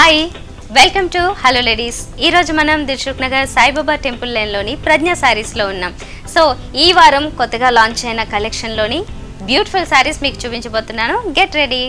Hi welcome to hello ladies. ఈరోజు మనం Dilsukh Nagar Saibaba temple లైన్లోని ప్రజ్ఞ శారీస్లో ఉన్నాం. సో ఈ వారం కొత్తగా లాంచ్ అయిన కలెక్షన్లోని బ్యూటిఫుల్ శారీస్ మీకు చూపించబోతున్నాను. Get ready.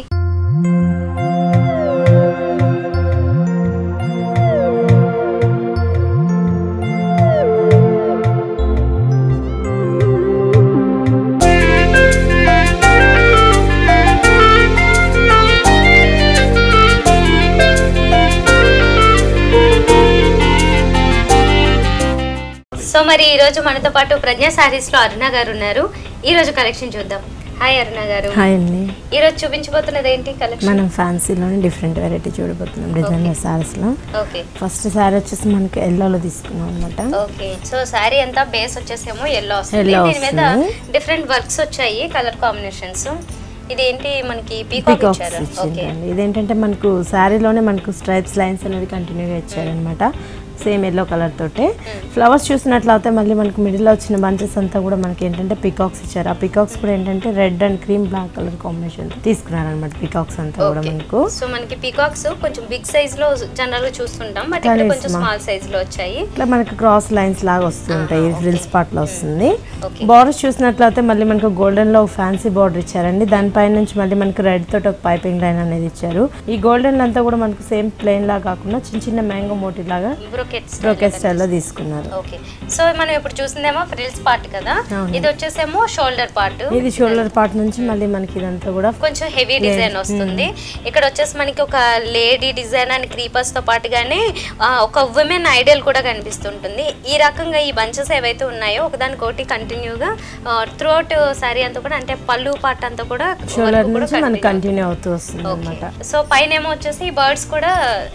సో మరి ఈ రోజు మనతో పాటు ప్రజ్ఞ శారీస్ లో అరుణ గారు ఉన్నారు. ఈ రోజు కలెక్షన్ చూద్దాం. హాయ్ అరుణ గారు. హాయ్ అండి. ఈ రోజు చూపించబోతున్నది ఏంటి కలెక్షన్? మనం ఫ్యాన్సీలోనే డిఫరెంట్ వెరైటీ చూడబోతున్నాం డిజైనర్ సారీస్ లో. ఓకే. ఫస్ట్ సారీ వచ్చేసి మనకి ఎల్లోలో తీసుకున్నాం అన్నమాట. ఓకే. సో సారీ అంతా బేస్ వచ్చేసేమో ఎల్లో వస్తుంది. దీని మీద డిఫరెంట్ వర్క్స్ వచ్చాయి, కలర్ కాంబినేషన్స్. ఇదేంటి మనకి పీకాక్స్ ఇచ్చారు. ఇదేంటంటే మనకు సారీలోనే మనకు స్ట్రైప్స్ లైన్స్ అనేది కంటిన్యూగా ఇచ్చారనమాట. సేమ్ ఎల్లో కలర్ తోటే ఫ్లవర్స్ చూసినట్లయితే మళ్ళీ మనకు మిడిల్లో వచ్చిన బంచెస్ అంతా కూడా మనకి ఏంటంటే పికాక్స్ ఇచ్చారు. ఆ పికాక్స్ కూడా ఏంటంటే red and cream black colour combination తీసుకున్నారు అనమాట. పికాక్స్ అంతా కూడా మనకు సో మనకి పికాక్స్ కొంచెం బిగ్ సైజ్ లో జనరల్ గా చూస్తుంటాం, బట్ ఇక్కడ కొంచెం స్మాల్ సైజ్ లో వచ్చాయి. ఇట్లా మనకి క్రాస్ లైన్స్ లాగా వస్తుంటాయి, ఫ్రిల్స్ పార్ట్ లో వస్తుంది. బార్డర్స్ చూసినట్లయితే మళ్ళీ మనకు గోల్డెన్ లో ఫ్యాన్సీ బార్డర్ ఇచ్చారండి. దానిపైన నుంచి మళ్ళీ మనకు రెడ్ తోటి ఒక పైపింగ్ లైన్ అనేది ఇచ్చారు. ఈ గోల్డెన్ అంతా కూడా మనకు సేమ్ ప్లెయిన్ లాగా కాకుండా చిన్న చిన్న మ్యాంగో మోటీ లాగా బ్రోకెట్ స్టైల్ లో తీసుకున్నారు. ఓకే. సో మనం ఇప్పుడు చూసిందేమో ఫ్రిల్స్ పార్ట్ కదా, ఇది వచ్చేసేమో షోల్డర్ పార్ట్. ఇది షోల్డర్ పార్ట్ నుంచి మళ్ళీ మనకి ఇదంతా కూడా కొంచెం హెవీ డిజైన్ వస్తుంది. ఇక్కడ వచ్చేసి మనకి ఒక లేడీ డిజైన్ అండ్ క్రీపర్స్ తో పాటుగానే ఒక ఉమెన్ ఐడియల్ కూడా కనిపిస్తుంటుంది. ఈ రకంగా ఈ బంచెస్ ఏవైతే ఉన్నాయో ఒకదానికోటి కంటిన్యూగా త్రూ అవుట్ సారీ అంతా కూడా, అంటే పళ్ళు పార్ట్ అంతా కూడా షోల్డర్ నుంచి మనకి కంటిన్యూ అవుతూ వస్తుంది అన్నమాట. సో పైన ఏమో వచ్చేసి ఈ బర్డ్స్ కూడా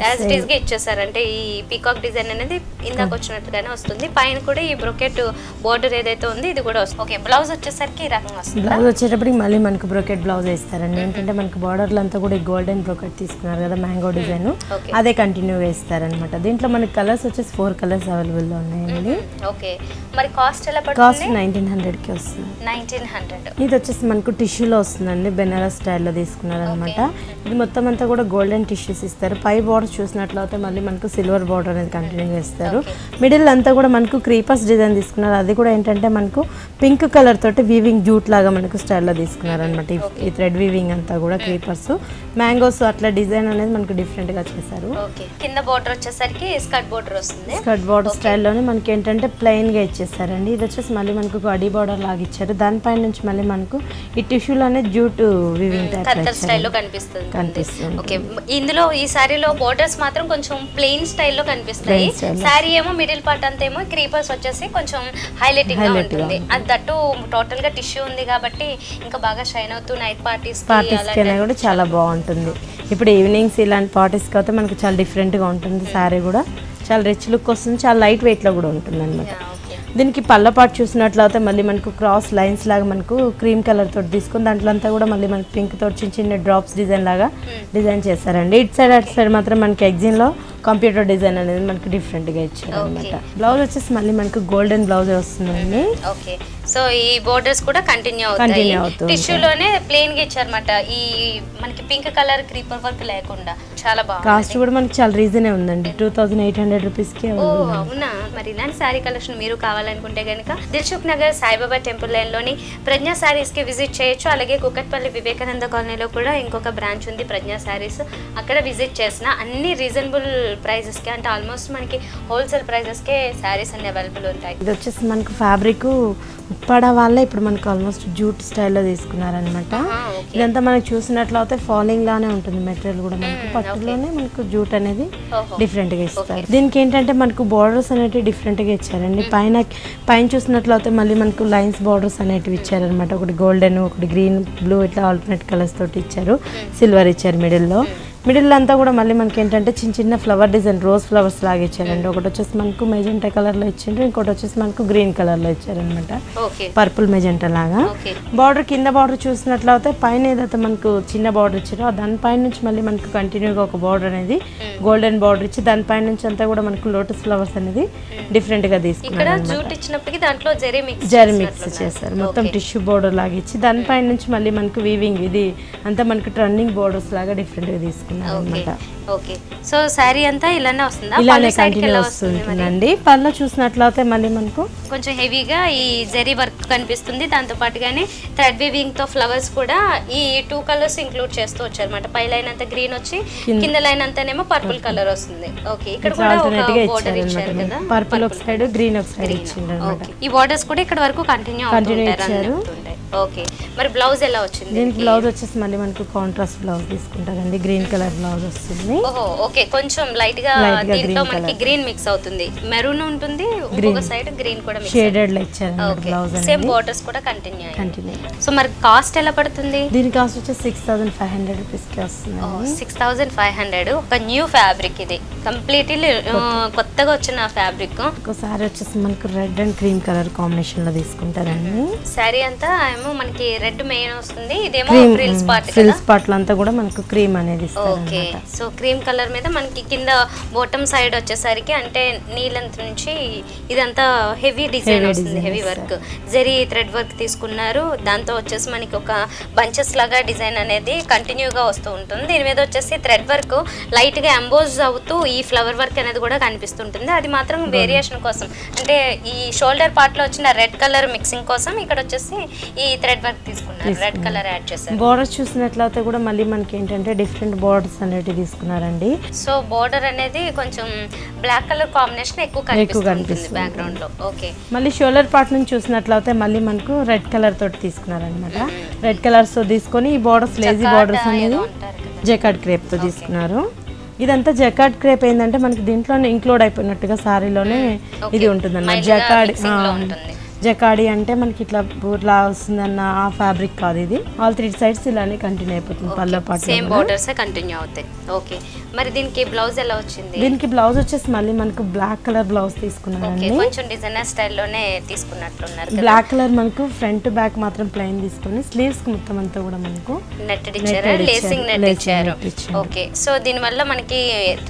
యాజ్ ఇట్ ఈస్ గా ఇచ్చేసారు. అంటే ఈ పీకాక్ డిజైన్ అనేది ఇందాక వచ్చినట్టుగానే వస్తుంది. పైన కూడా ఈ బ్రోకెట్ బోర్డర్ ఏదైతే ఉంది ఇది కూడా వస్తుంది. ఓకే. బ్లౌజ్ వచ్చేసరికి ఈ రకంగా వస్తుంది. బ్లౌజ్ వచ్చేటప్పటికి మళ్ళీ మనకు బ్రోకెట్ బ్లౌజ్ వేస్తారండి. ఏంటంటే మనకు బార్డర్లు అంతా కూడా ఈ గోల్డెన్ బ్రోకెట్ తీసుకున్నారు కదా, మ్యాంగో డిజైన్, అదే కంటిన్యూ వేస్తారనమాట. దీంట్లో మనకి కలర్స్ వచ్చేసి 4 కలర్స్ అవైలబుల్ లో ఉన్నాయండి. ఓకే. మరి కాస్ట్ ఎలా పడుతుంది? కాస్ట్ 1900 కి వస్తుంది. 1900. ఇది వచ్చేసి మనకు టిష్యూలో వస్తుందండి, బెనారస్ స్టైల్లో తీసుకున్నారు అనమాట. ఇది మొత్తం అంతా కూడా గోల్డెన్ టిష్యూస్ ఇస్తారు. పై బార్డర్ చూసినట్లయితే మళ్ళీ మనకు సిల్వర్ బార్డర్ అనేది కంటిన్యూ చేస్తారు. మిడిల్ అంతా కూడా మనకు క్రీపర్స్ డిజైన్ తీసుకున్నారు. అది కూడా ఏంటంటే మనకు పింక్ కలర్ తోటి వీవింగ్ జూట్ లాగా మనకు స్టైల్లో తీసుకున్నారు అనమాట. ఈ థ్రెడ్ వీవింగ్ అంతా కూడా క్రీపర్స్, మ్యాంగోస్ అట్లా డిజైన్ అనేది మనకు డిఫరెంట్ గా చేశారు. కింద బార్డర్ వచ్చేసరికి స్కర్ట్ బార్డర్ వస్తుంది. స్కర్ట్ బార్డర్ స్టైల్లోనే మనకి ఏంటంటే ప్లెయిన్ గా ఇచ్చేసారండి. ఇది వచ్చేసి మళ్ళీ మనకు అడి బార్డర్ లాగా ఇచ్చారు. దానిపైన నుంచి మళ్ళీ మనకు ఈ టిష్యూలోనే జూట్ వీవింగ్ టైప్ స్టైల్లో కనిపిస్తుంది. ఓకే. ఇందులో ఈ సారీలో బార్డర్స్ మాత్రం కొంచెం ప్లెయిన్ స్టైల్లో కనిపిస్తాయి. సారీ ఏమో మిడిల్ పార్ట్ అంతా ఏమో క్రీపర్స్ వచ్చేసి కొంచెం హైలైటింగ్ గా ఉంటుంది. అది దట్టు టోటల్ గా టిష్యూ ఉంది కాబట్టి ఇంకా బాగా షైన్ అవుతూ నైట్ పార్టీస్ కూడా చాలా బాగుంటుంది. ఇప్పుడు ఈవినింగ్స్ ఇలాంటి పార్టీస్ కి అయితే మనకి చాలా డిఫరెంట్ గా ఉంటుంది. సారీ కూడా చాలా రిచ్ లుక్ వస్తుంది, చాలా లైట్ వెయిట్ లో కూడా ఉంటుంది అనమాట. దీనికి పళ్ళ పాటు చూసినట్లయితే మళ్ళీ మనకు క్రాస్ లైన్స్ లాగా మనకు క్రీమ్ కలర్ తోటి తీసుకుని దాంట్లో అంతా కూడా మళ్ళీ మనకి పింక్ తోటి చిన్న చిన్న డ్రాప్స్ డిజైన్ లాగా డిజైన్ చేస్తారండి. ఇటు సైడ్ అటు సైడ్ మాత్రం మనకి ఎగ్జిన్ లో కంప్యూటర్ డిజైన్ అనేది మనకి డిఫరెంట్ గా ఇచ్చారు అనమాట. బ్లౌజ్ వచ్చేసి మళ్ళీ మనకు గోల్డెన్ బ్లౌజ్ వస్తుందండి. ఓకే. సో ఈ బోర్డర్స్ కూడా కంటిన్యూ అవుతాయి. టిష్యూలోనే ప్లెయిన్ గా ఇచ్చారన్నమాట. ఈ మనకి పింక్ కలర్ క్రీపర్ వర్క్ లేకుండా చాలా బాగుంది. కాస్ట్ కూడా మనకి చాలా రీజనే ఉందండి, 2800 రూపీస్ కి. అవునా? మరి ఇలాంటి శారీ కలెక్షన్ మీరు కావాలనుకుంటే కనుక దిల్సుఖ్ నగర్ సాయిబాబా టెంపుల్ లైన్ లోని ప్రజ్ఞ శారీస్ కి విజిట్ చేయొచ్చు. అలాగే కుకట్పల్లి వివేకానంద కాలనీలో కూడా ఇంకొక బ్రాంచ్ ఉంది ప్రజ్ఞ శారీస్. అక్కడ విజిట్ చేసిన అన్ని రీజనబుల్ ప్రైజెస్ కి, అంటే ఆల్మోస్ట్ మనకి హోల్సేల్ ప్రైజెస్ కే శారీస్ అన్ని అవైలబుల్ ఉంటాయి. ఇది వచ్చేసి మనకు ఫ్యాబ్రిక్ ఉప్పాడ వాళ్ళే ఇప్పుడు మనకు ఆల్మోస్ట్ జూట్ స్టైల్లో తీసుకున్నారనమాట. ఇదంతా మనకు చూసినట్లయితే ఫాలింగ్ లానే ఉంటుంది మెటీరియల్ కూడా. మనకు పట్టులోనే మనకు జూట్ అనేది డిఫరెంట్ గా ఇస్తారు. దీనికి ఏంటంటే మనకు బార్డర్స్ అనేవి డిఫరెంట్ గా ఇచ్చారండి. పైన చూసినట్లయితే మళ్ళీ మనకు లైన్స్ బార్డర్స్ అనేటివి ఇచ్చారనమాట. ఒకటి గోల్డెన్, ఒకటి గ్రీన్, బ్లూ, ఇట్లా ఆల్టర్నేట్ కలర్స్ తోటి ఇచ్చారు. సిల్వర్ ఇచ్చారు మిడిల్లో. మిడిల్ అంతా కూడా మళ్ళీ మనకి ఏంటంటే చిన్న చిన్న ఫ్లవర్ డిజైన్, రోజ్ ఫ్లవర్స్ లాగా ఇచ్చారండి. ఒకటి వచ్చేసి మనకు మెజెంటా కలర్ లో ఇచ్చిండ్రు, ఇంకోటి వచ్చేసి మనకు గ్రీన్ కలర్ లో ఇచ్చారనమాట, పర్పుల్ మెజెంటా లాగా. బార్డర్ కింద బార్డర్ చూసినట్లయితే పైన ఏదైతే మనకు చిన్న బార్డర్ ఇచ్చారో దానిపైన నుంచి మళ్ళీ మనకు కంటిన్యూగా ఒక బార్డర్ అనేది గోల్డెన్ బార్డర్ ఇచ్చి దానిపైన నుంచి అంతా కూడా మనకు లోటస్ ఫ్లవర్స్ అనేది డిఫరెంట్ గా తీసుకున్నారు. జరీ మిక్స్ చేశారు. మొత్తం టిష్యూ బార్డర్ లాగా ఇచ్చి దానిపైన నుంచి మళ్ళీ మనకు వీవింగ్, ఇది అంతా మనకు ట్రెండింగ్ బార్డర్స్ లాగా డిఫరెంట్ గా తీసుకున్నారు. తీసుకున్నారు అనమాట. ఓకే, సో శారీ అంతా ఇలానే వస్తుందా? ఇలానే కంటిన్యూ వస్తుందండి. పళ్ళు చూసినట్లయితే మళ్ళీ మనకు కొంచెం హెవీగా ఈ జరీ వర్క్ కనిపిస్తుంది. దాంతో పాటుగానే థ్రెడ్ వీవింగ్ తో ఫ్లవర్స్ కూడా ఈ 2 కలర్స్ ఇంక్లూడ్ చేస్తూ వచ్చారు అనమాట. పై లైన్ అంతా గ్రీన్ వచ్చి కింద లైన్ అంతానేమో పర్పుల్ కలర్ వస్తుంది. ఓకే, ఇక్కడ కూడా ఒక బోర్డర్ ఇచ్చారు కదా, పర్పుల్ ఒక సైడ్ గ్రీన్ ఒక సైడ్ ఇచ్చారు అన్నమాట. ఈ బోర్డర్స్ కూడా ఇక్కడ వరకు కంటిన్యూ అవుతారు. ఓకే, మరి బ్లౌజ్ ఎలా వచ్చింది? దీనికి బ్లౌజ్ వచ్చేసి మళ్ళీ మనకు కాంట్రాస్ట్ బ్లౌజ్ తీసుకుంటారండి. గ్రీన్ కలర్ బ్లౌజ్ వస్తుంది. ఓహో, ఓకే, కొంచెం లైట్ గా దీంట్లో మనకి గ్రీన్ మిక్స్ అవుతుంది, మెరూన్ ఉంటుంది, ఒక సైడ్ గ్రీన్ కూడా మిక్స్ షేడెడ్ లో ఇచ్చారు బ్లౌజ్. సేమ్ బోర్డర్స్ కూడా కంటిన్యూ. సో మరి కాస్ట్ ఎలా పడుతుంది? దీని కాస్ట్ వచ్చి 6500 రూపీస్ కి వస్తుంది. 6500. ఒక న్యూ ఫ్యాబ్రిక్, ఇది కంప్లీట్లీ కొత్తగా వచ్చిన ఫ్యాబ్రిక్. ఒకసారి వచ్చేసి మనకు red and cream colour combination లో తీసుకుంటారండి. సారీ అంతా ఏమో మనకి రెడ్ మెయిన్ వస్తుంది, ఇదేమో ఫ్రిల్స్ పార్ట్ అంతా కూడా మనకు క్రీమ్ అనేది ఇస్తారు. ఓకే, సో క్రీమ్ కలర్ మీద మనకి కింద బాటమ్ సైడ్ వచ్చేసరికి అంటే నీ లెంత్ నుంచి ఇదంతా హెవీ డిజైన్ వస్తుంది, heavy work, zari thread work తీసుకున్నారు. దాంతో వచ్చేసి మనకి ఒక బంచెస్ లాగా డిజైన్ అనేది కంటిన్యూగా వస్తూ ఉంటుంది. దీని మీద వచ్చేసి థ్రెడ్ వర్క్ లైట్ గా ఎంబోజ్ అవుతూ ఈ ఫ్లవర్ వర్క్ అనేది కూడా కనిపిస్తుంటుంది. అది మాత్రం వేరియేషన్ కోసం, అంటే ఈ షోల్డర్ పార్ట్ లో వచ్చిన రెడ్ కలర్ మిక్సింగ్ కోసం ఇక్కడ వచ్చేసి ఈ థ్రెడ్ వర్క్ తీసుకున్నారు, రెడ్ కలర్ యాడ్ చేశారు. బోర్డర్స్ చూసినట్లయితే కూడా మళ్ళీ మనకి ఏంటంటే డిఫరెంట్ బోర్డర్స్ అనేవి తీసుకున్నారండి. సో బోర్డర్ అనేది కొంచెం బ్లాక్ కలర్ కాంబినేషన్ ఎక్కువ కనిపిస్తుంది బ్యాక్గ్రౌండ్ లో. ఓకే, మళ్ళీ షోల్డర్ పార్ట్ నుంచి చూసినట్లయితే మళ్ళీ మనకు రెడ్ కలర్ తోటి తీసుకున్నారనమాట. రెడ్ కలర్స్ తో తీసుకొని ఈ బోర్డర్స్ లేజీ బోర్డర్స్ అనేది జకార్డ్ క్రేప్ తో తీసుకున్నారు. ఇదంతా జకార్డ్ క్రేప్ ఏంటంటే మనకి దీంట్లోనే ఇంక్లూడ్ అయిపోయినట్టుగా సారీలోనే ఇది ఉంటుంది అన్నమాట. జకాడి అంటే మనకి ఇట్లా బూర్లా వస్తుందన్న ఆ ఫ్యాబ్రిక్ కాదు ఇది. ఆల్ 3 సైడ్స్ ఇలానే కంటిన్యూ అయిపోతుంది. పళ్ళ పాటు సేమ్ బోర్డర్స్ కంటిన్యూ అవుతాయి. ఓకే, మరి దీనికి బ్లౌజ్ ఎలా వచ్చింది? దీనికి బ్లౌజ్ వచ్చేసి మళ్ళీ మనకు బ్లాక్ కలర్ బ్లౌజ్ తీసుకున్నారండి. కొంచెం డిజైనర్ స్టైల్లోనే తీసుకున్నట్లున్నారు. బ్లాక్ కలర్ మనకు ఫ్రంట్ బ్యాక్ మాత్రం ప్లెయిన్ తీసుకొని స్లీవ్స్ మొత్తం అంతా కూడా మనకు నెట్టెడ్ ఇచ్చారు, లేసింగ్ నెట్ ఇచ్చారు. ఓకే, సో దీని వల్ల మనకి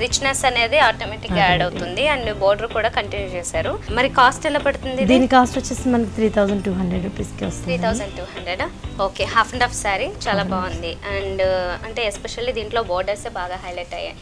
రిచ్నెస్ అనేది ఆటోమేటిక్ గా యాడ్ అవుతుంది. అండ్ బోర్డర్ కూడా కంటిన్యూ చేశారు. మరి కాస్ట్ ఎలా పడుతుంది? దీని కాస్ట్ వచ్చేసి మనకి 3200 రూపీస్ కి వస్తుంది. 3200. Okay, half and half sorry చాలా బాగుంది. అండ్ అంటే ఎస్పెషల్లీ దీంట్లో బోర్డర్స్ బాగా హైలైట్ అయ్యాయి.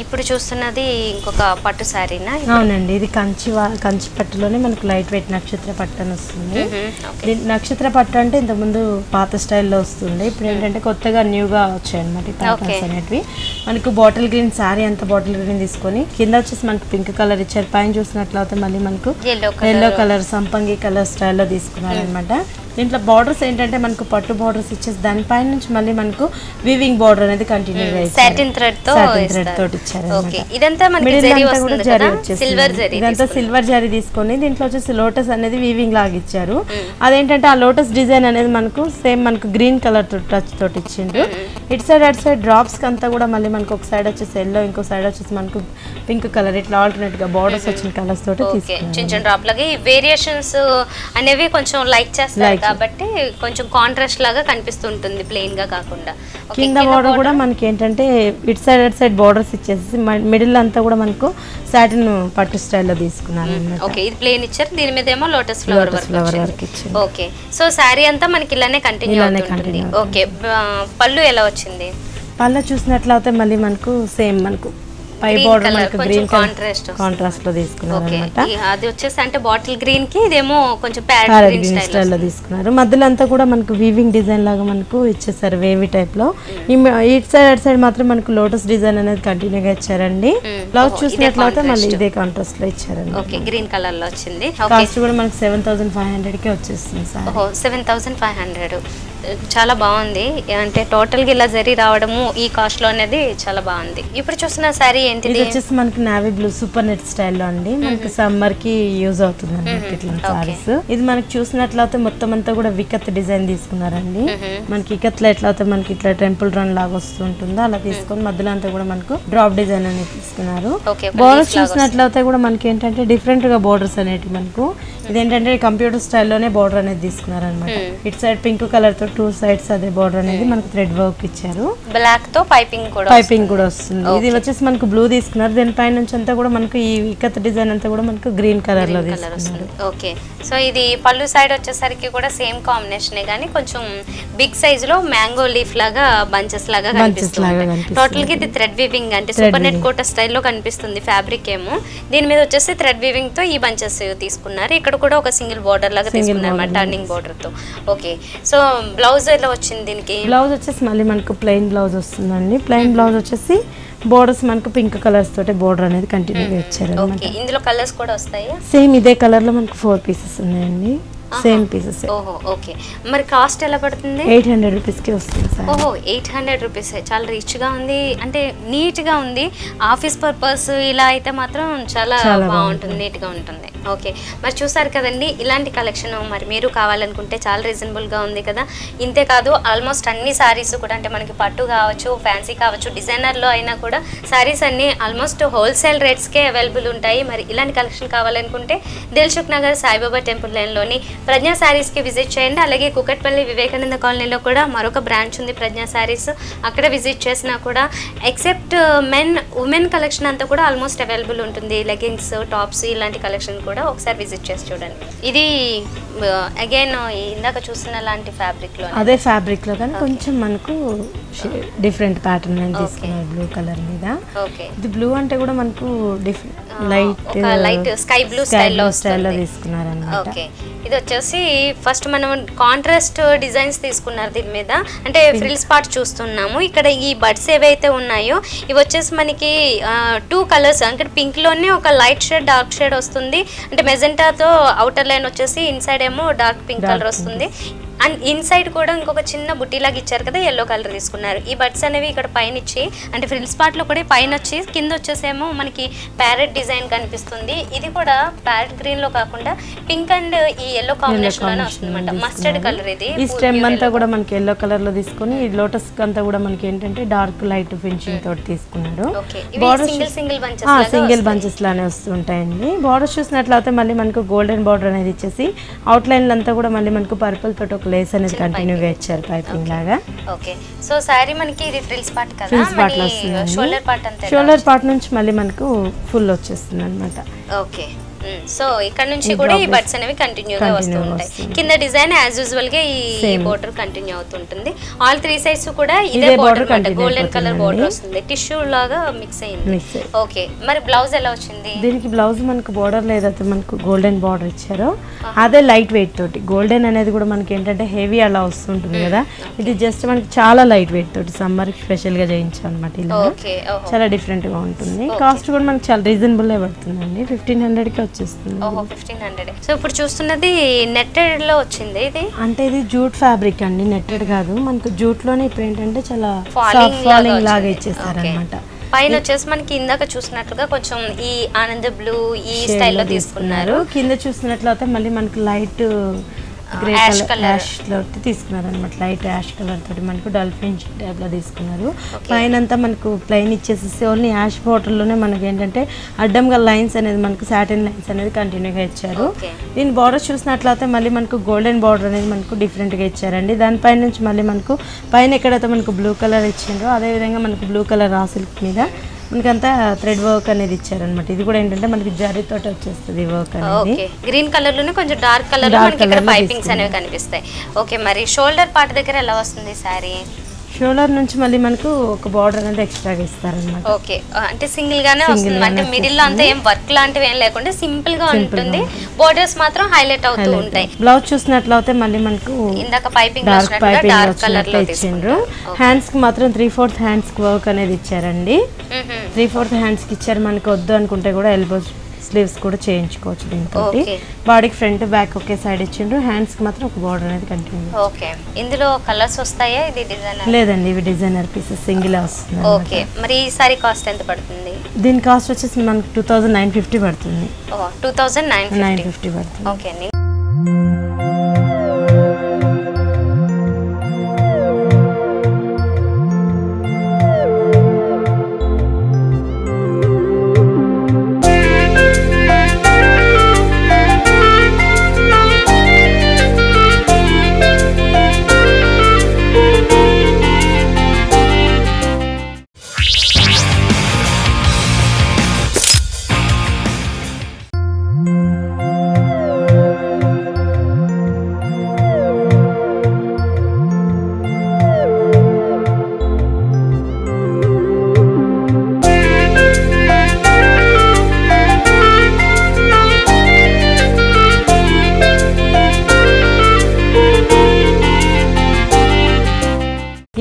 ఇప్పుడు చూస్తున్నది ఇంకొక పట్టు సారీనా? అవునండి, ఇది కంచి పట్టులోనే మనకు లైట్ వెయిట్ నక్షత్ర పట్టు అని వస్తుంది. నక్షత్ర పట్టు అంటే ఇంతకుముందు పాత స్టైల్లో వస్తుండే, ఇప్పుడు ఏంటంటే కొత్తగా న్యూగా వచ్చాయి అనమాట ఈ ప్యాటర్న్స్ అనేటివి. మనకు బాటిల్ గ్రీన్ సారీ అంతా బాటిల్ గ్రీన్ తీసుకొని కింద వచ్చేసి మనకు పింక్ కలర్ ఇచ్చారు. పైన చూసినట్లయితే మళ్ళీ మనకు ఎల్లో కలర్ సంపంగి కలర్ స్టైల్లో తీసుకున్నారు అనమాట. దీంట్లో బార్డర్స్ ఏంటంటే మనకు పట్టు బార్డర్స్ ఇచ్చేసి దానిపైన నుంచి మళ్ళీ మనకు వీవింగ్ బార్డర్ అనేది కంటిన్యూ సాటిన్ థ్రెడ్ తోటి ఇచ్చారు. ఇదంతా సిల్వర్ జరీ తీసుకొని దీంట్లో వచ్చేసి లోటస్ అనేది వీవింగ్ లాగా ఇచ్చారు. అదేంటంటే ఆ లోటస్ డిజైన్ అనేది మనకు సేమ్ మనకు గ్రీన్ కలర్ టచ్ తోటి ఇచ్చిండ్రు. ఇటు సైడ్ అటు సైడ్ డ్రాప్స్ అంతా కూడా మళ్ళీ మనకు ఒక సైడ్ వచ్చేసి ఎల్లో, ఇంకో సైడ్ వచ్చేసి మనకు పింక్ కలర్, ఇట్లా ఆల్టర్నేట్ గా బార్డర్స్ వచ్చిన కలర్స్ తోటి చిన్న డ్రాప్ లాగా వేరియేషన్స్ అనేవి కొంచెం లైక్ చేస్తారు కాబట్టి కొంచెం కాంట్రాస్ట్ లాగా కనిపిస్తుంటుంది ప్లెయిన్ గా కాకుండా. కింద బార్డర్ కూడా మనకి ఏంటంటే ఇటు సైడ్ అటు సైడ్ బార్డర్స్ ఇచ్చేసి మిడిల్ అంతా కూడా మనకు సాటిన్ పట్టు స్టైల్లో తీసుకున్నాను. ఓకే, ఇది ప్లెయిన్ ఇచ్చారు, దీని మీద ఏమో లోటస్ ఫ్లవర్ వర్క్ ఇచ్చారు. ఓకే, సో సారీ అంతా మనకి ఇలానే కంటిన్యూ అవుతుంది. ఓకే, పళ్ళు ఎలా వచ్చింది? పళ్ళు చూసినట్లయితే మళ్ళీ మనకు సేమ్ మనకు పై బోర్డర్ మనకు గ్రీన్ కాంట్రాస్ట్ లో తీసుకున్నారు అన్నమాట. అది వచ్చేసి అంటే బాటిల్ గ్రీన్ కి ఇదేమో కొంచెం ప్యారెట్ గ్రీన్ స్టైల్ లో తీసుకున్నారు. మధ్యలో అంతా కూడా మనకు వీవింగ్ డిజైన్ లాగా మనకు ఇచ్చేసారు వేవీ టైప్ లో. ఇటు సైడ్ అటు సైడ్ మాత్రం మనకు లోటస్ డిజైన్ అనేది కంటిన్యూగా ఇచ్చారండి. బ్లౌజ్ చూసినట్లయితే మళ్ళీ ఇదే కాంట్రాస్ట్ లో ఇచ్చారండి. ఓకే గ్రీన్ కలర్ లో వచ్చింది. కాస్ట్ కూడా మనకు 7500 కే వచ్చేస్తుంది సార్. 7500 చాలా బాగుంది. అంటే టోటల్ గా ఇలా జరీ రావడము ఈ కాస్ట్ లో అనేది చాలా బాగుంది. ఇప్పుడు చూస్తున్న సారీ ఏంటిది? ఇది వచ్చేసి మనకి navy blue super net style లో అండి. మనకి సమ్మర్ కి యూజ్ అవుతుంది అన్నమాట ఇట్లా సారీస్. ఇది మనకి చూసినట్లయితే మొత్తం అంతా కూడా వికత్ డిజైన్ తీసుకున్నారండి. మనకి ఇకత్లో ఎట్లా అయితే మనకి ఇట్లా టెంపుల్ రన్ లాగా వస్తుంటుందో అలా తీసుకొని మధ్యలో అంతా కూడా మనకు డ్రాప్ డిజైన్ అనేది తీసుకున్నారు. బోర్డర్స్ చూసినట్లయితే కూడా మనకి ఏంటంటే డిఫరెంట్ గా బోర్డర్స్ అనేవి మనకు ఇదేంటంటే కంప్యూటర్ స్టైల్లోనే బోర్డర్ అనేది తీసుకున్నారు అనమాట. ఇటు సైడ్ పింక్ కలర్ తో 2 సైడ్స్ అదే బోర్డర్ అనేది మనకు థ్రెడ్ వర్క్ ఇచ్చారు. బ్లాక్ తో పైపింగ్ కూడా వస్తుంది. ఇది వచ్చేసి మనకు బ్లూ తీసుకున్నారు. దీనిపై నుంచి అంతా కూడా మనకు ఈ ఇకత్ డిజైన్ అంతా కూడా మనకు గ్రీన్ కలర్ లో తీసుకున్నారు. ఓకే సో ఇది పళ్ళు సైడ్ వచ్చేసరికి కూడా సేమ్ కాంబినేషన్ కానీ కొంచెం బిగ్ సైజ్ లో మ్యాంగో లీఫ్ లాగా బంచెస్ లాగా కనిపిస్తుంది. టోటల్ గా ఇది థ్రెడ్ వీవింగ్ అంటే సూపర్ నెట్ కోట స్టైల్లో కనిపిస్తుంది. ఫ్యాబ్రిక్ ఏమో దీని మీద వచ్చేసి థ్రెడ్ వీవింగ్ తో ఈ బంచెస్ తీసుకున్నారు. ఇక్కడ కూడా ఒక సింగిల్ బోర్డర్ లాగా తీసుకున్నారు టర్నింగ్ బోర్డర్ తో. ఓకే సో బ్లౌజ్ ఎలా వచ్చింది దీనికి? బ్లౌజ్ వచ్చేసి మళ్ళీ మనకు ప్లెయిన్ బ్లౌజ్ వస్తుందండి. ప్లెయిన్ బ్లౌజ్ వచ్చేసి బోర్డర్స్ మనకు పింక్ కలర్స్ తోటి బోర్డర్ అనేది కంటిన్యూగా ఇచ్చారు. ఇందులో కలర్స్ కూడా వస్తాయి. సేమ్ ఇదే కలర్ లో మనకు 4 పీసెస్ ఉన్నాయండి. Same pieces. ఓహో ఓకే. మరి కాస్ట్ ఎలా పడుతుంది? 800 రూపీస్ కి వస్తుంది సార్. ఓహో 800 రూపీస్. చాలా రిచ్ గా ఉంది, అంటే నీట్ గా ఉంది. ఆఫీస్ పర్పస్ ఇలా అయితే మాత్రం చాలా బాగుంటుంది, నీట్ గా ఉంటుంది. ఓకే మరి చూసారు కదండి ఇలాంటి కలెక్షన్ మరి మీరు కావాలనుకుంటే చాలా రీజనబుల్ గా ఉంది కదా. ఇంతే కాదు ఆల్మోస్ట్ అన్ని సారీస్ కూడా అంటే మనకి పట్టు కావచ్చు, ఫ్యాన్సీ కావచ్చు, డిజైనర్ లో అయినా కూడా సారీస్ అన్ని ఆల్మోస్ట్ హోల్సేల్ రేట్స్ కే అవైలబుల్ ఉంటాయి. మరి ఇలాంటి కలెక్షన్ కావాలనుకుంటే దిల్సుఖ్ నగర్ సాయిబాబా టెంపుల్ లైన్ లోని ప్రజ్ఞా సారీస్ కి విజిట్ చేయండి. అలాగే కుకట్పల్లి వివేకానంద కాలనీలో కూడా మరొక బ్రాంచ్ ఉంది ప్రజ్ఞా సారీస్. అక్కడ విజిట్ చేసినా కూడా ఎక్సెప్ట్ ఉమెన్ కలెక్షన్ అంతా కూడా ఆల్మోస్ట్ అవైలబుల్ ఉంటుంది. లెగ్గింగ్స్, టాప్స్ ఇలాంటి కలెక్షన్ కూడా ఒకసారి విజిట్ చేసి చూడండి. ఇది అగైన్ ఇందాక చూసిన లాంటి ఫ్యాబ్రిక్ లో అదే ఫ్యాబ్రిక్ లో కానీ కొంచెం మనకు డిఫరెంట్ ప్యాటర్న్ అని తీసుకున్నారు బ్లూ కలర్ మీద. ఇది బ్లూ అంటే కూడా మనకు లైట్ స్కై బ్లూ స్టైల్లో తీసుకున్నారు అన్నమాట. ఓకే ఇది వచ్చేసి ఫస్ట్ మనం కాంట్రాస్ట్ డిజైన్స్ తీసుకున్నారు దీని మీద. అంటే ఫ్రిల్స్ పార్ట్ చూస్తున్నాము. ఇక్కడ ఈ బడ్స్ ఏవైతే ఉన్నాయో ఇవి వచ్చేసి మనకి 2 కలర్స్ అంటే పింక్ లోనే ఒక లైట్ షేడ్, డార్క్ షేడ్ వస్తుంది. అంటే మెజెంటాతో అవుటర్ లైన్ వచ్చేసి ఇన్సైడ్ ఏమో డార్క్ పింక్ కలర్ వస్తుంది. అండ్ ఇన్సైడ్ కూడా ఇంకొక చిన్న బుట్టీలాగా ఇచ్చారు కదా, ఎల్లో కలర్ తీసుకున్నారు. ఈ బడ్స్ అనేవి ఇక్కడ పైన ఇచ్చి అంటే ఫ్రిల్స్ పార్ట్ లో కూడా పైన వచ్చి కింద వచ్చేసేమో మనకి ప్యారెట్ డిజైన్ కనిపిస్తుంది. ఇది కూడా ప్యారెట్ గ్రీన్ లో కాకుండా పింక్ అండ్ ఈ ఎల్లో కాంబినేషన్ లోనే వస్తుంది అనమాట. మస్టర్డ్ కలర్ ఇది. ఈ స్టెమ్ అంతా కూడా మనకి ఎల్లో కలర్ లో తీసుకొని ఈ లోటస్ అంతా కూడా మనకి ఏంటంటే డార్క్ లైట్ ఫినిషింగ్ తోటి తీసుకున్నారు. సింగిల్ బంచెస్ లానే వస్తుంటాయండి. బార్డర్స్ చూసినట్లయితే మళ్ళీ మనకు గోల్డెన్ బార్డర్ అనేది ఇచ్చేసి అవుట్ లైన్ అంతా కూడా మళ్ళీ మనకు పర్పుల్ తోటి లేస్ అనేది కంటిన్యూగా ఇచ్చారు పైపింగ్ లాగా. ఓకే సో సారీ మనకి ఇది ఫ్రిల్స్ పార్ట్ కదా, ఫ్రిల్స్ పార్ట్ లో వస్తుంది. షోల్డర్ పార్ట్ అంతే, షోల్డర్ పార్ట్ నుంచి మళ్ళీ మనకు ఫుల్ వచ్చేస్తుంది అన్నమాట. ఓకే సో ఇక్కడ నుంచి కూడా ఈ బడ్స్ అనేవి కంటిన్యూగా వస్తూ ఉంటాయి. కింద డిజైన్ యాజ్ యూజువల్ గా ఈ బోర్డర్ కంటిన్యూ అవుతుంటుంది. ఆల్ 3 సైడ్స్ కూడా ఇదే బోర్డర్ గోల్డెన్ కలర్ బోర్డర్ వస్తుంది. టిష్యూ లాగా మిక్స్ అయింది. ఓకే మరి బ్లౌజ్ ఎలా వచ్చింది దీనికి? బ్లౌజ్ మనకు బోర్డర్ లేదైతే మనకు గోల్డెన్ బోర్డర్ ఇచ్చారు. అదే లైట్ వెయిట్ తోటి. గోల్డెన్ అనేది కూడా మనకి ఏంటంటే హెవీ అలా వస్తుంటుంది కదా, ఇది జస్ట్ మనకి చాలా లైట్ వెయిట్ తోటి సమ్మర్ స్పెషల్ గా చేయించాం అనమాట. ఇలా చాలా డిఫరెంట్ గా ఉంటుంది. కాస్ట్ కూడా మనకి చాలా రీజనబుల్ పడుతుందండి. 1500 కి వచ్చేస్తుంది. 1500. సో ఇప్పుడు చూస్తున్నది నెట్టెడ్ లో వచ్చింది. ఇది అంటే ఇది జూట్ ఫ్యాబ్రిక్ అండి, నెట్టెడ్ కాదు. మనకు జూట్ లోనే ఇప్పుడు ఏంటంటే చాలా ఫాలింగ్ లాగా ఇచ్చేసారు అనమాట. పైన వచ్చేసి మనకి ఇందాక చూసినట్లుగా కొంచెం ఈ ఆనంద బ్లూ ఈ స్టైల్లో తీసుకున్నారు. కింద చూసినట్లయితే మళ్ళీ మనకు లైట్ గ్రే కలర్ యాష్ లో తీసుకున్నారు అనమాట. లైట్ యాష్ కలర్ తోటి మనకు డల్ ఫినిష్ టైప్ లో తీసుకున్నారు. పైన అంతా మనకు ప్లెయిన్ ఇచ్చేసేసి ఓన్లీ యాష్ బార్డర్ లోనే మనకి ఏంటంటే అడ్డంగా లైన్స్ అనేది మనకు సాటిన్ లైన్స్ అనేది కంటిన్యూగా ఇచ్చారు. దీని బార్డర్ చూసినట్లయితే మళ్ళీ మనకు గోల్డెన్ బార్డర్ అనేది మనకు డిఫరెంట్ గా ఇచ్చారండి. దానిపైన నుంచి మళ్ళీ మనకు పైన ఎక్కడైతే మనకు బ్లూ కలర్ ఇచ్చిండ్రో అదే విధంగా మనకు బ్లూ కలర్ రా సిల్క్ మీద మనకంతా థ్రెడ్ వర్క్ అనేది ఇచ్చారనమాట. ఇది కూడా ఏంటంటే మనకి జరీ తోటి వచ్చేస్తుంది వర్క్ అనేది. గ్రీన్ కలర్ లోనే కొంచెం డార్క్ కలర్ లో మనకి ఇక్కడ పైపింగ్స్ అనేవి కనిపిస్తాయి. ఓకే మరి షోల్డర్ పార్ట్ దగ్గర ఎలా వస్తుంది సారీ? షోల్డర్ నుంచి మళ్ళీ మనకు ఒక బార్డర్ అనేది ఎక్స్ట్రాగా ఇస్తారన్నమాట. ఓకే, అంటే సింగిల్ గానే వస్తుంది, అంటే మిడిల్ లో అంతా ఏం వర్క్ లాంటివి ఏం లేకుండా సింపుల్ గా ఉంటుంది, బోర్డర్స్ మాత్రం హైలైట్ అవుతూ ఉంటాయి. బ్లౌజ్ చూసినట్లయితే మళ్ళీ మనకు ఇందాక పైపింగ్ డార్క్ కలర్ లో ఇచ్చిండ్రు. హ్యాండ్స్ కి మాత్రం 3/4 హ్యాండ్స్ కి వర్క్ అనేది ఇచ్చారండి. 3/4 హ్యాండ్స్ కి ఇచ్చారు. మనకి వద్దు అనుకుంటే కూడా ఎల్బో స్లీవ్స్ కూడా చేయించుకోవచ్చు దీంతో. బాడీకి ఫ్రంట్ బ్యాక్ ఒకే సైడ్ ఇచ్చిండ్రు. హ్యాండ్స్ కి మాత్రం ఒక బార్డర్ అనేది కంటిన్యూ. ఓకే, ఇందులో కలర్స్ వస్తాయా? ఇది డిజైనర్ లేదండి, ఇవి డిజైనర్ పీసెస్ సింగిల్ వస్తుంది. ఓకే, మరి ఈ సారీ కాస్ట్ ఎంత పడుతుంది? దీని కాస్ట్ వచ్చేసి మనకు 2950 పడుతుంది. 2950 పడుతుంది. ఓకే అండి.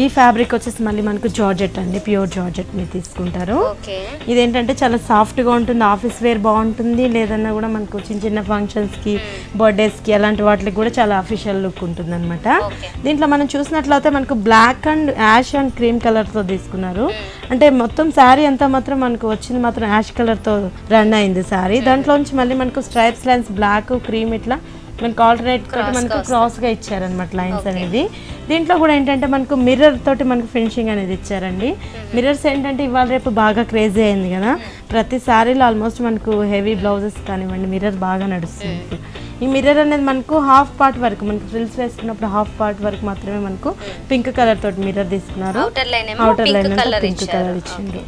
ఈ ఫ్యాబ్రిక్ వచ్చేసి మళ్ళీ మనకు జార్జెట్ అండి, ప్యూర్ జార్జెట్ మీరు తీసుకుంటారు. ఇదేంటంటే చాలా సాఫ్ట్గా ఉంటుంది, ఆఫీస్ వేర్ బాగుంటుంది, లేదన్నా కూడా మనకు చిన్న చిన్న ఫంక్షన్స్కి బర్త్డేస్కి అలాంటి వాటికి కూడా చాలా అఫీషియల్ లుక్ ఉంటుంది అనమాట. దీంట్లో మనం చూసినట్లయితే మనకు black and ash and cream కలర్తో తీసుకున్నారు. అంటే మొత్తం శారీ అంతా మాత్రం మనకు వచ్చింది మాత్రం యాష్ కలర్తో రన్ అయింది శారీ. దాంట్లోంచి మళ్ళీ మనకు స్ట్రైప్స్ లైన్స్ బ్లాక్ క్రీమ్ ఇట్లా మనకు ఆల్టర్నేట్ తోటి మనకు క్రాస్గా ఇచ్చారనమాట లైన్స్ అనేది. దీంట్లో కూడా ఏంటంటే మనకు మిర్రర్ తోటి మనకు ఫినిషింగ్ అనేది ఇచ్చారండి. మిర్రర్స్ ఏంటంటే ఇవాళ రేపు బాగా క్రేజీ అయింది కదా, ప్రతి శారీలో ఆల్మోస్ట్ మనకు హెవీ బ్లౌజెస్ కానివ్వండి మిర్రర్ బాగా నడుస్తుంది. ఈ మిర్రర్ అనేది మనకు హాఫ్ పార్ట్ వరకు మనకు ఫ్రిల్స్ వేసుకున్నప్పుడు హాఫ్ పార్ట్ వరకు మాత్రమే మనకు పింక్ కలర్ తోటి మిర్రర్ తీసుకున్నారు. అవుటర్ లైన్ పింక్ కలర్ ఇచ్చింది.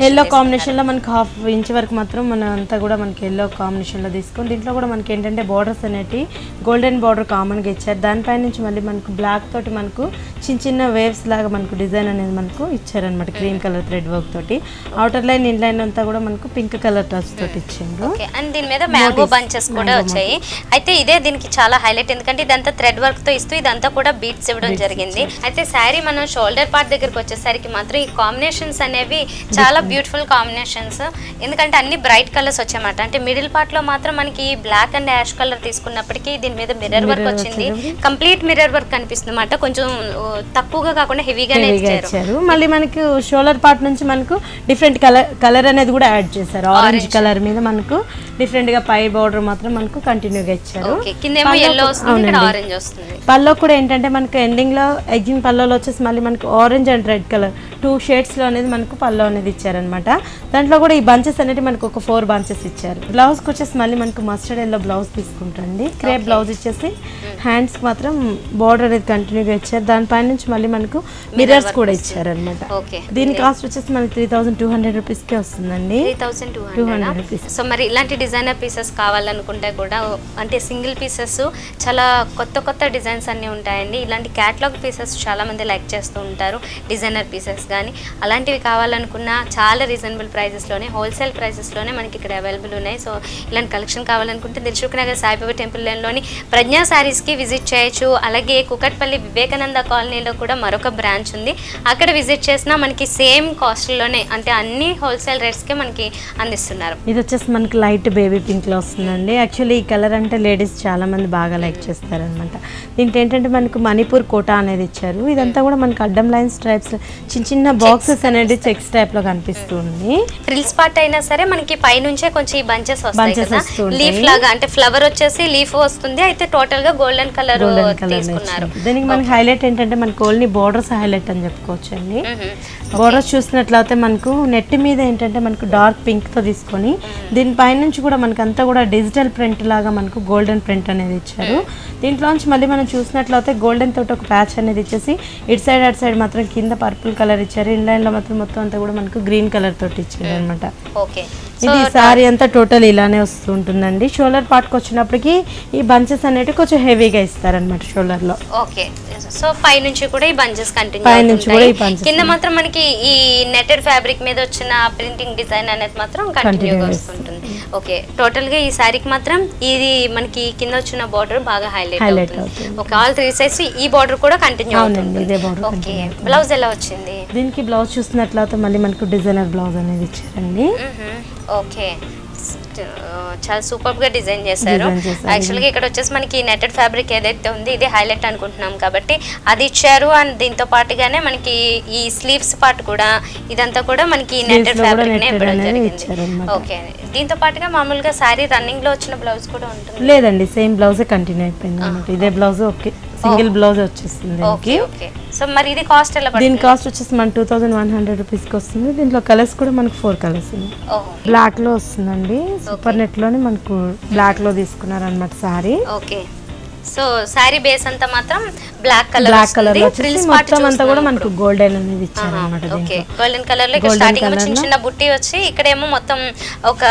ఎల్లో కాంబినేషన్ లో మనకు 1/2 ఇంచ్ వరకు మాత్రం మన అంతా కూడా మనకి ఎల్లో కాంబినేషన్ లో తీసుకొని దీంట్లో కూడా మనకి ఏంటంటే బార్డర్స్ అనేవి గోల్డెన్ బార్డర్ కామన్ గా ఇచ్చారు. దానిపై నుంచి మళ్ళీ మనకు బ్లాక్ తోటి మనకు చిన్న చిన్న వేవ్స్ లాగా మనకు డిజైన్ అనేది మనకు ఇచ్చారనమాట క్రీమ్ కలర్ థ్రెడ్ వర్క్ తోటి. అవుటర్ లైన్ ఇన్ లైన్ అంతా కూడా మనకు పింక్ కలర్ టచ్ తోటి ఇచ్చిండ్రు. దీని మీద మ్యాంగో బంచెస్ కూడా వచ్చాయి. అయితే ఇదే దీనికి చాలా హైలైట్, ఎందుకంటే ఇదంతా థ్రెడ్ వర్క్ తో ఇస్తూ ఇదంతా కూడా బీట్స్ ఇవ్వడం జరిగింది. అయితే శారీ మనం షోల్డర్ పార్ట్ దగ్గరకు వచ్చేసరికి మాత్రం ఈ కాంబినేషన్స్ అనేవి చాలా బ్యూటిఫుల్ కాంబినేషన్స్, ఎందుకంటే అన్ని బ్రైట్ కలర్స్ వచ్చాయన్నమాట. అంటే మిడిల్ పార్ట్ లో మాత్రం మనకి బ్లాక్ అండ్ యాష్ కలర్ తీసుకున్నప్పటికీ దీని మీద మిర్రర్ వర్క్ వచ్చింది, కంప్లీట్ మిర్రర్ వర్క్ కనిపిస్తుంది అన్నమాట. కొంచెం తక్కువగా కాకుండా హెవీగానే ఇచ్చారు. మళ్ళీ మనకు షోల్డర్ పార్ట్ నుంచి మనకు డిఫరెంట్ కలర్ అనేది కూడా యాడ్ చేశారు. ఆరెంజ్ కలర్ మీద మనకు డిఫరెంట్ గా పై బోర్డర్ మాత్రం మనకు కంటిన్యూగా ఇచ్చారు. పల్లో కూడా ఏంటంటే మనకు ఎండింగ్ లో ఎగ్జింగ్ పల్లోలో వచ్చేసి మళ్ళీ మనకు orange and red colour 2 shades లో అనేది మనకు పల్లో అనేది ఇచ్చారనమాట. దాంట్లో కూడా ఈ బంచెస్ అనేది మనకు ఒక 4 బంచెస్ ఇచ్చారు. బ్లౌజ్ కి వచ్చేసి మళ్ళీ మనకు మస్టర్డ్ ఎల్లో బ్లౌజ్ తీసుకుంటండి. క్రేప్ బ్లౌజ్ ఇచ్చేసి హ్యాండ్స్ కి మాత్రం బోర్డర్ అనేది కంటిన్యూగా ఇచ్చారు. దానిపై నుంచి మళ్ళీ మనకు మిర్రర్స్ కూడా ఇచ్చారనమాట. దీని కాస్ట్ వచ్చేసి మనకి 3200 రూపీస్ కే వస్తుందండి. 3200 రూపీస్. సో మరి ఇలాంటి డిజైనర్ పీసెస్ కావాలనుకుంటే కూడా అంటే సింగిల్ పీసెస్ చాలా కొత్త కొత్త డిజైన్స్ అన్నీ ఉంటాయండి. ఇలాంటి క్యాటలాగ్ పీసెస్ చాలా మంది లైక్ చేస్తూ ఉంటారు, డిజైనర్ పీసెస్ కానీ అలాంటివి కావాలనుకున్నా చాలా రీజనబుల్ ప్రైజెస్లోనే హోల్సేల్ ప్రైజెస్లోనే మనకి ఇక్కడ అవైలబుల్ ఉన్నాయి. సో ఇలాంటి కలెక్షన్ కావాలనుకుంటే దిల్సుఖ్ నగర్ సాయిబాబా టెంపుల్ లైన్లోని ప్రజ్ఞా శారీస్కి విజిట్ చేయొచ్చు. అలాగే కుకట్పల్లి వివేకానంద కాలనీలో కూడా మరొక బ్రాంచ్ ఉంది, అక్కడ విజిట్ చేసినా మనకి సేమ్ కాస్ట్లోనే అంటే అన్ని హోల్సేల్ రేట్స్కే మనకి అందిస్తున్నారు. ఇది వచ్చేసి మనకి లైట్ బేబీ పింక్ లో వస్తుందండి. యాక్చువల్లీ ఈ కలర్ అంటే లేడీస్ చాలా మంది బాగా లైక్ చేస్తారనమాట. దీంట్లో ఏంటంటే మనకు మణిపూర్ కోటా అనేది ఇచ్చారు. ఇదంతా కూడా మనకి అడ్డం లైన్ స్ట్రైప్స్ చిన్న చిన్న బాక్సెస్ అనేది చెక్స్ టైప్ లో కనిపిస్తుంది. ఫ్రిల్స్ పార్ట్ అయినా సరే మనకి పై నుంచే కొంచెం ఈ బంచెస్ వస్తాయి కదా, లీఫ్ లాగా అంటే ఫ్లవర్ వచ్చేసి లీఫ్ వస్తుంది. అయితే టోటల్ గా గోల్డెన్ కలర్ తీసుకున్నారు. దీనికి మనకి హైలైట్ ఏంటంటే మనకి ఓన్లీ బోర్డర్స్ హైలైట్ అని చెప్పుకోవచ్చు అండి. బోర్డర్స్ చూసినట్లయితే మనకు నెట్ మీద ఏంటంటే మనకు డార్క్ పింక్ తో తీసుకొని దీనిపై నుంచి కూడా మనకు అంతా కూడా డిజిటల్ ప్రింట్ లాగా మనకు గోల్డెన్ ప్రింట్ అనేది ఇచ్చారు. దీంట్లోంచి మళ్ళీ మనం చూసినట్లయితే గోల్డెన్ తోటి ఒక ప్యాచ్ అనేది ఇచ్చేసి ఇటు సైడ్ అటు సైడ్ మాత్రం కింద పర్పుల్ కలర్ ఇచ్చారు. ఇన్ లైన్ లో మాత్రం మొత్తం అంతా కూడా మనకు గ్రీన్ కలర్ తోటి ఇచ్చారు అనమాట. ఇది సారీ అంతా టోటల్ ఇలానే వస్తూ ఉంటుందండి. షోల్డర్ పార్ట్కి వచ్చినప్పటికి ఈ బంచెస్ అనేవి కొంచెం హెవీగా ఇస్తారనమాట షోల్డర్ లో. ఓకే, సో పై నుంచి కూడా ఈ బంచెస్ కంటిన్యూ అవుతుంటాయి. కింద మాత్రం మనకి ఈ నెటెడ్ ఫ్యాబ్రిక్ మీద వచ్చిన ప్రింటింగ్ డిజైన్ అనేది మాత్రం కంటిన్యూగా వస్తుంటుంది. ఓకే, టోటల్ గా ఈ సారీకి మాత్రం ఇది మనకి కింద వచ్చిన బార్డర్ బాగా హైలైట్ అవుతుంది. ఓకే, ఆల్ 3 సైడ్స్ ఈ బార్డర్ కూడా కంటిన్యూ అవుతుంది. ఓకే, బ్లౌజ్ ఎలా వచ్చింది? దీనికి బ్లౌజ్ చూసినట్లయితే మళ్ళీ మనకు డిజైనర్ బ్లౌజ్ అనేది ఇచ్చారండి. ఓకే, చాలా సూపర్ గా డిజైన్ చేశారు. యాక్చువల్గా ఇక్కడ వచ్చేసి మనకి నెటెడ్ ఫ్యాబ్రిక్ ఏదైతే ఉంది ఇది హైలైట్ అనుకుంటున్నాం కాబట్టి అది ఇచ్చారు. అండ్ దీంతో పాటుగానే మనకి ఈ స్లీవ్స్ పార్ట్ కూడా ఇదంతా కూడా మనకి నెటెడ్ ఫ్యాబ్రిక్ నే ఇవ్వడం జరిగింది. ఓకే, దీంతో పాటుగా మామూలుగా సారీ రన్నింగ్ లో వచ్చిన బ్లౌజ్ కూడా ఉంటుంది? లేదండి, సేమ్ బ్లౌజ్ కంటిన్యూ అయిపోయింది అన్నమాట. ఇదే బ్లౌజ్ ఓకే, సింగిల్ బ్లౌజ్ వచ్చేస్తుంది. ఓకే ఓకే, సో మరి ఇది కాస్ట్ ఎలా పడుతుంది? దీని కాస్ట్ వచ్చేసి మన 2100 రూపీస్కి వస్తుంది. దీంట్లో కలర్స్ కూడా మనకు 4 కలర్స్ ఉన్నాయి. బ్లాక్ లో వస్తుందండి, సూపర్ నెట్ లోనే మనకు బ్లాక్ లో తీసుకున్నారు అన్నమాట sorry. Okay, so sorry base అంతా మాత్రం బ్లాక్ కలర్ మొత్తం అంతా కూడా మనకు గోల్డెన్ అనేది ఇచ్చారు అన్నమాట. ఓకే, గోల్డెన్ కలర్ లో స్టార్టింగ్ లో చిన్న చిన్న బుట్టి వచ్చి ఇక్కడేమో మొత్తం ఒక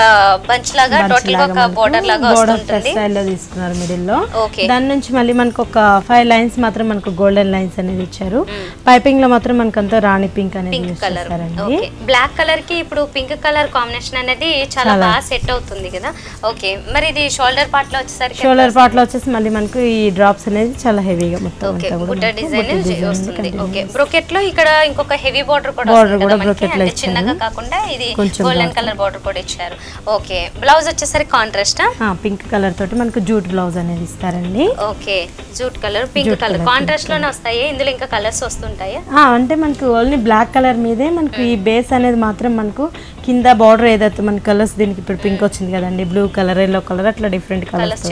బంచ్ లాగా టోటల్ గా ఒక బోర్డర్ లాగా వస్తుంటుంది. స్టైల్ లో తీసుకున్నారు మిడిల్ లో. దాని నుంచి మళ్ళీ మనకు ఒక 5 లైన్స్ మాత్రం మనకు గోల్డెన్ లైన్స్ అనేది ఇచ్చారు. పైపింగ్ లో మాత్రం మనకు అంతా రాణి పింక్ అనేది ఇచ్చారండి. బ్లాక్ కలర్ కి ఇప్పుడు పింక్ కలర్ కాంబినేషన్ అనేది చాలా బాగా సెట్ అవుతుంది కదా. ఓకే, మరి ఇది షోల్డర్ పార్ట్ లో వచ్చేసరికి షోల్డర్ పార్ట్ లో వచ్చేసి మళ్ళీ మనకు ఈ డ్రాప్స్ అనేది చాలా హెవీగా మొత్తం బుట్ట డిజైన్ వస్తుంది. ఓకే, బ్రోకెట్ లో ఇక్కడ ఇంకొక హెవీ బార్డర్ కూడా వస్తుంది, చిన్నగా కాకుండా ఇది గోల్డెన్ కలర్ బార్డర్ కూడా ఇచ్చారు. ఓకే, బ్లౌజ్ వచ్చేసరికి కాంట్రాస్ట్ పింక్ కలర్ తోటి మనకు జూట్ బ్లౌజ్ అనేది ఇస్తారండి. Okay, jute colour pink colour contrast లోనే వస్తాయి. ఇందులో ఇంకా కలర్స్ వస్తుంటాయి అంటే మనకు ఓన్లీ బ్లాక్ కలర్ మీదే మనకు ఈ బేస్ అనేది మాత్రం మనకు కింద బార్డర్ ఏదైతే మన కలర్స్, దీనికి ఇప్పుడు పింక్ వచ్చింది కదండి, బ్లూ కలర్, ఎల్లో కలర్, అట్లా డిఫరెంట్ కలర్స్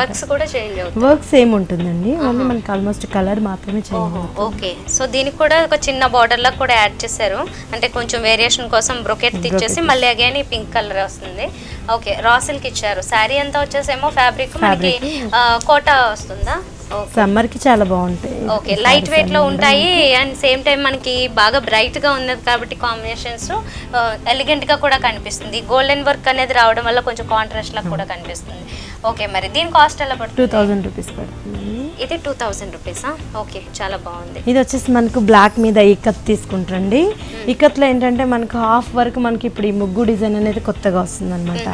వర్క్స్ కూడా చేంజ్ అవుతాయి. వర్క్ సేమ్ ఉంటుందండి, ఓన్లీ మనకి ఆల్మోస్ట్ కలర్ మాత్రమే చేంజ్. ఓకే, సో దీనికి కూడా ఒక చిన్న బార్డర్ లా కూడా యాడ్ చేశారు, అంటే కొంచెం వేరియేషన్ కోసం బ్రొకెట్ తెచ్చేసి మళ్ళీ అగైన్ ఈ పింక్ కలర్ వస్తుంది. ఓకే, రా సిల్క్ ఇచ్చారు. శారీ అంతా వచ్చేసేమో ఫ్యాబ్రిక్ మనకి కోటా వస్తుందా? సమ్మర్ కి చాలా బాగుంటాయి. ఓకే, లైట్ వెయిట్ లో ఉంటాయి అండ్ సేమ్ టైం మనకి బాగా బ్రైట్ గా ఉన్నది కాబట్టి కాంబినేషన్స్ ఎలిగెంట్ గా కూడా కనిపిస్తుంది. గోల్డెన్ వర్క్ అనేది రావడం వల్ల కొంచెం కాంట్రాస్ట్ లా కూడా కనిపిస్తుంది. ఓకే, మరి దీని కాస్ట్ ఎలా పడుతుంది? 2000 రూపీస్ పడుతుంది. ఇది 2000 రూపీసా? ఓకే, చాలా బాగుంది. ఇది వచ్చేసి మనకు బ్లాక్ మీద ఇక్కత్ తీసుకుంటారండి. ఇక్కత్లో ఏంటంటే మనకు హాఫ్ వర్క్ మనకి ఇప్పుడు ఈ ముగ్గు డిజైన్ అనేది కొత్తగా వస్తుంది అనమాట.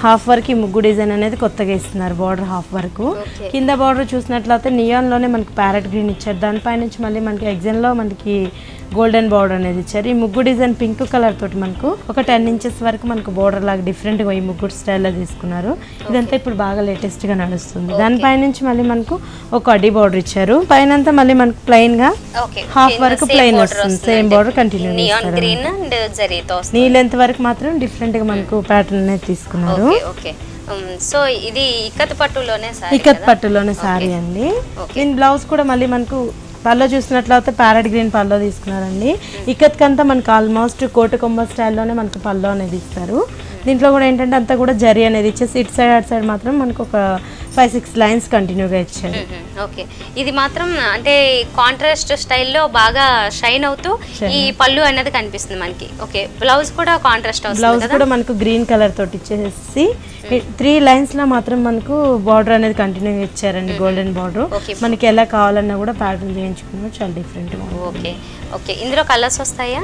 హాఫ్ వర్క్ ఈ ముగ్గు డిజైన్ అనేది కొత్తగా ఇస్తున్నారు, బార్డర్ హాఫ్ వర్క్. కింద బార్డర్ చూసినట్లయితే నియాన్ లోనే మనకి ప్యారెట్ గ్రీన్ ఇచ్చారు, దానిపై నుంచి మళ్ళీ మనకి ఎగ్జామ్ లో మనకి గోల్డెన్ బార్డర్ అనేది ఇచ్చారు. ఈ ముగ్గు డిజైన్ పింక్ కలర్ తోటి మనకు ఒక 10 ఇంచెస్ వరకు మనకు బార్డర్ లాగా డిఫరెంట్ గా ఈ ముగ్గు స్టైల్లో తీసుకున్నారు. ఇదంతా ఇప్పుడు బాగా లేటెస్ట్ గా నడుస్తుంది. దానిపై నుంచి మళ్ళీ మనకు ఒక అడ్డీ బార్డర్ ఇచ్చారు, పైన అంతా మళ్ళీ మనకు ప్లెయిన్ గా హాఫ్ వరకు ప్లెయిన్ వస్తుంది. Same border continue knee length వరకు మాత్రం డిఫరెంట్ గా మనకు ప్యాటర్న్ అనేది తీసుకున్నారు. సో ఇది ఇక్కత్ పట్టులోనే సారీ అండి. దీని బ్లౌజ్ కూడా మళ్ళీ మనకు పల్లో చూసినట్లయితే ప్యారెట్ గ్రీన్ పల్లో తీసుకున్నారండి. ఇక్కత్ కంతా మనకు ఆల్మోస్ట్ కోటకొమ్మ స్టైల్లోనే మనకు పల్లో అనేది ఇస్తారు. దీంట్లో కూడా ఏంటంటే అంతా కూడా జరీ అనేది ఇచ్చేసి ఇటు సైడ్ అటు సైడ్ మాత్రం మనకు ఒక 5-6 లైన్స్ కంటిన్యూగా ఇచ్చారు. ఓకే, ఇది మాత్రం అంటే కాంట్రాస్ట్ స్టైల్లో బాగా షైన్ అవుతూ ఈ పళ్ళు అనేది కనిపిస్తుంది మనకి. ఓకే, బ్లౌజ్ కూడా కాంట్రాస్ట్ వస్తుంది. బ్లౌజ్ కూడా మనకు గ్రీన్ కలర్ తోటి ఇచ్చేసి 3 లైన్స్ లో మాత్రం మనకు బార్డర్ అనేది కంటిన్యూగా ఇచ్చారండి, గోల్డెన్ బార్డర్. మనకి ఎలా కావాలన్నా కూడా ప్యాటర్న్ చేయించుకున్నారు, చాలా డిఫరెంట్ గా. ఓకే ఓకే, ఇందులో కలర్స్ వస్తాయా?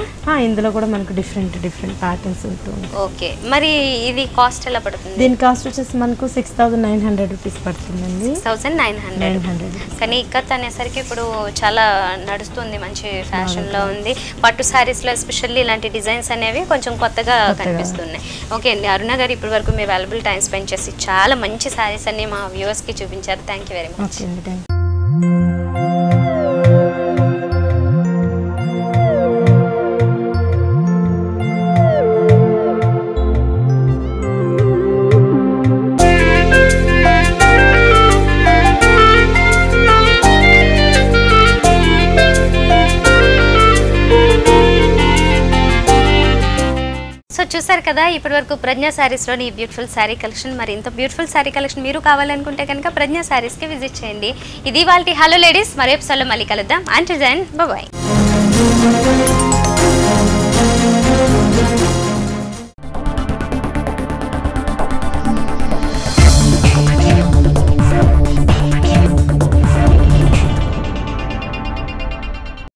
ఇందులో కూడా మనకు డిఫరెంట్ ప్యాటర్న్స్ ఉంటుంది. ఓకే, మరి ఇది కాస్ట్ ఎలా పడుతుంది? దీని కాస్ట్ వచ్చేసి మనకు 6900 రూపీస్ పడుతుందండి. 6900. కానీ ఇక్కత్ అనేసరికి ఇప్పుడు చాలా నడుస్తుంది, మంచి ఫ్యాషన్ లో ఉంది. పట్టు సారీస్ లో ఎస్పెషల్లీ ఇలాంటి డిజైన్స్ అనేవి కొంచెం కొత్తగా కనిపిస్తున్నాయి. ఓకే అండి, అరుణ గారు ఇప్పటి వరకు మీ వాల్యుబుల్ టైం స్పెండ్ చేసి చాలా మంచి సారీస్ అన్ని మా వ్యూవర్స్ కి చూపించారు. Thank you very much. So చూసారు కదా ఇప్పటి వరకు ప్రజ్ఞా శారీస్లోని ఈ బ్యూటిఫుల్ శారీ కలెక్షన్. మరి ఇంత బ్యూటిఫుల్ శారీ కలెక్షన్ మీరు కావాలనుకుంటే కనుక ప్రజ్ఞా శారీస్కి విజిట్ చేయండి. ఇది వాళ్ళ హలో లేడీస్, మరో ఎపిసోడ్లో మళ్ళీ కలుద్దాం. Until then by.